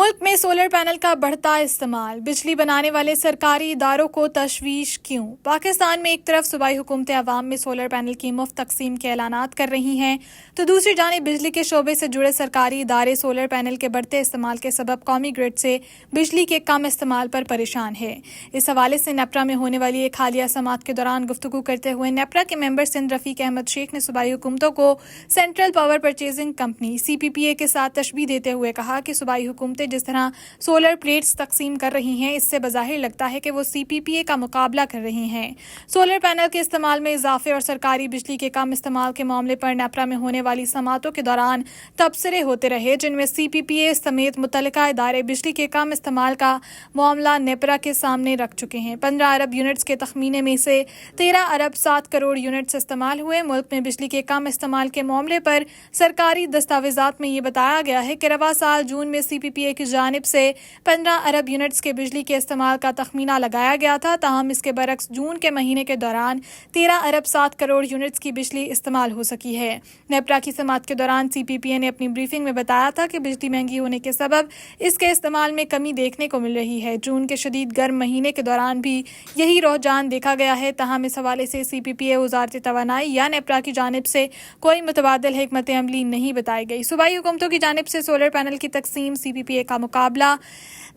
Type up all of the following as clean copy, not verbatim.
ملک میں solar panel کا بڑھتا استعمال، بجلی بنانے والے سرکاری اداروں کو تشویش کیوں؟ پاکستان میں ایک طرف صوبائی حکومتیں عوام میں سولر پینل کی مفت تقسیم کے اعلانات کر رہی ہیں تو دوسری جانب بجلی کے شعبے سے جڑے سرکاری ادارے سولر پینل کے بڑھتے استعمال کے سبب قومی گرڈ سے بجلی کے کم استعمال پر پریشان ہے۔ اس حوالے سے نیپرا میں ہونے والی ایک حالیہ سماعت کے دوران گفتگو کرتے ہوئے نیپرا کے ممبر سندھ رفیق احمد شیخ نے صوبائی حکومتوں کو central power purchasing company CPPA کے ساتھ تشبیہ دیتے ہوئے کہا کہ صوبائی حکومتیں جس طرح سولر پلیٹس تقسیم کر رہی ہیں، اس سے بظاہر لگتا ہے کہ وہ CPPA کا مقابلہ کر رہی ہیں۔ سولر پینل کے استعمال میں اضافے اور سرکاری بجلی کے کم استعمال کے معاملے پر نیپرا میں ہونے والی سماعتوں کے دوران تبصرے ہوتے رہے، جن میں CPPA سمیت متعلقہ ادارے بجلی کے کم استعمال کا معاملہ نیپرا کے سامنے رکھ چکے ہیں۔ 15 ارب یونٹس کے تخمینے میں سے 13 ارب 7 کروڑ یونٹس استعمال ہوئے۔ ملک میں بجلی کے کم استعمال کے معاملے پر سرکاری دستاویزات میں یہ بتایا گیا ہے کہ رواں سال جون میں CPPA کی جانب سے 15 ارب یونٹس کے بجلی کے استعمال کا تخمینہ لگایا گیا تھا، تاہم اس کے برعکس جون کے مہینے کے دوران 13 ارب 7 کروڑ یونٹس کی بجلی استعمال ہو سکی ہے۔ نیپرا کی سماعت کے دوران CPPA نے اپنی بریفنگ میں بتایا تھا کہ بجلی مہنگی ہونے کے سبب اس کے استعمال میں کمی دیکھنے کو مل رہی ہے۔ جون کے شدید گرم مہینے کے دوران بھی یہی رجحان دیکھا گیا ہے، تاہم اس حوالے سے CPPA، وزارت توانائی یا نیپرا کی جانب سے کوئی متبادل حکمت عملی نہیں بتائی گئی۔ صوبائی حکومتوں کی جانب سے سولر پینل کی تقسیم، CPPA کا مقابلہ۔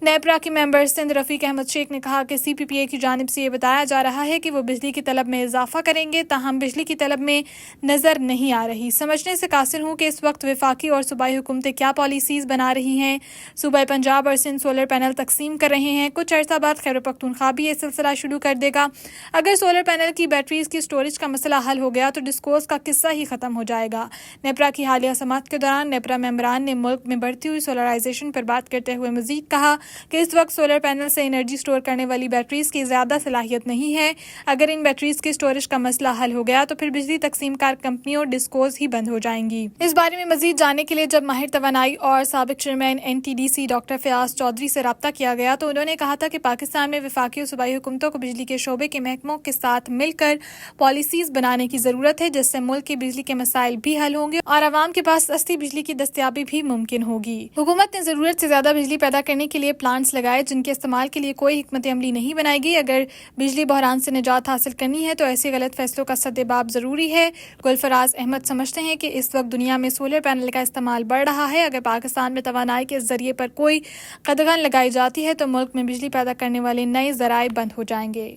نیپرا کے ممبر سندھ رفیق احمد شیخ نے کہا کہ CPPA کی جانب سے یہ بتایا جا رہا ہے کہ وہ بجلی کی طلب میں اضافہ کریں گے، تاہم بجلی کی طلب میں نظر نہیں آ رہی۔ سمجھنے سے قاصر ہوں کہ اس وقت وفاقی اور صوبائی حکومتیں کیا پالیسیز بنا رہی ہیں۔ صوبہ پنجاب اور سندھ سولر پینل تقسیم کر رہے ہیں، کچھ عرصہ بعد خیبر پختونخوا بھی یہ سلسلہ شروع کر دے گا۔ اگر سولر پینل کی بیٹریز کی سٹوریج کا مسئلہ حل ہو گیا تو ڈسکوز کا قصہ ہی ختم ہو جائے گا۔ نیپرا کی حالیہ سماعت کے دوران نیپرا ممبران نے ملک میں بڑھتی ہوئی سولرائزیشن پر بات کرتے ہوئے مزید کہا کہ اس وقت سولر پینل سے انرجی سٹور کرنے والی بیٹریز کی زیادہ صلاحیت نہیں ہے۔ اگر ان بیٹریز کی سٹوریج کا مسئلہ حل ہو گیا تو پھر بجلی تقسیم کار کمپنیوں ڈسکوز ہی بند ہو جائیں گی۔ اس بارے میں مزید جاننے کے لیے جب ماہر توانائی اور سابق chairman NTDC doctor Fayyaz Chaudhry سے رابطہ کیا گیا تو انہوں نے کہا تھا کہ پاکستان میں وفاقی اور صوبائی حکومتوں کو بجلی کے شعبے کے محکموں کے ساتھ مل کر پالیسیز بنانے کی ضرورت ہے، جس سے ملک کے بجلی کے مسائل بھی حل ہوں گے اور عوام کے پاس سستی بجلی کی دستیابی بھی ممکن ہوگی۔ حکومت نے ضرورت سے زیادہ بجلی پیدا کرنے کے لیے پلانٹس لگائے، جن کے استعمال کے لیے کوئی حکمت عملی نہیں بنائی گئی۔ اگر بجلی بحران سے نجات حاصل کرنی ہے تو ایسے غلط فیصلوں کا سدباب ضروری ہے۔ گلفراز احمد سمجھتے ہیں کہ اس وقت دنیا میں سولر پینل کا استعمال بڑھ رہا ہے۔ اگر پاکستان میں توانائی کے ذریعے پر کوئی قدغن لگائی جاتی ہے تو ملک میں بجلی پیدا کرنے والے نئے ذرائع بند ہو جائیں گے۔